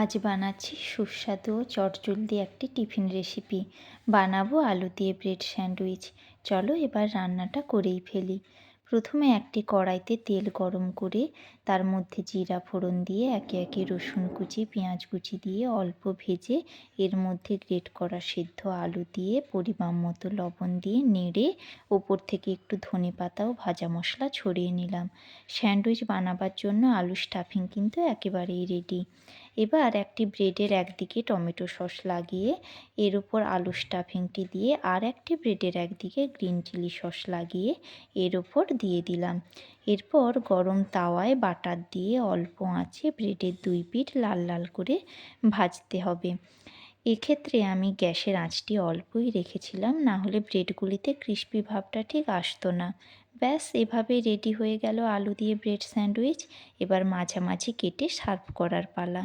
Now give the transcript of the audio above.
আজ বানাচ্ছি সুস্বাদু ও চটজলদি একটি টিফিন রেসিপি। বানাবো আলু দিয়ে ব্রেড স্যান্ডউইচ। চলো এবার রান্নাটা করেই ফেলি। প্রথমে একটি কড়াইতে তেল গরম করে তার মধ্যে জিরা ফোড়ন দিয়ে একে একে রসুন কুচি পেঁয়াজ কুচি দিয়ে অল্প ভেজে এর মধ্যে গ্রেট করা সেদ্ধ আলু দিয়ে পরিমাণ মতো লবণ দিয়ে নেড়ে ওপর থেকে একটু ধনেপাতা ও ভাজা মশলা ছড়িয়ে নিলাম। স্যান্ডউইচ বানাবার জন্য আলু স্টাফিং কিন্তু একেবারেই রেডি। এবার একটি ব্রেডের একদিকে টমেটো সস লাগিয়ে এর উপর আলু স্টাফিংটি দিয়ে আর একটি ব্রেডের একদিকে গ্রিন চিলি সস লাগিয়ে এর উপর দিয়ে দিলাম। এরপর গরম তাওয়ায় বাটার দিয়ে অল্প আঁচে ব্রেডের দুই পিঠ লাল লাল করে ভাজতে হবে। এক্ষেত্রে আমি গ্যাসের আঁচটি অল্পই রেখেছিলাম, না হলে ব্রেডগুলিতে ক্রিস্পি ভাবটা ঠিক আসতো না। ব্যাস, এভাবে রেডি হয়ে গেল আলু দিয়ে ব্রেড স্যান্ডউইচ। এবার মাঝামাঝি কেটে সার্ভ করার পালা।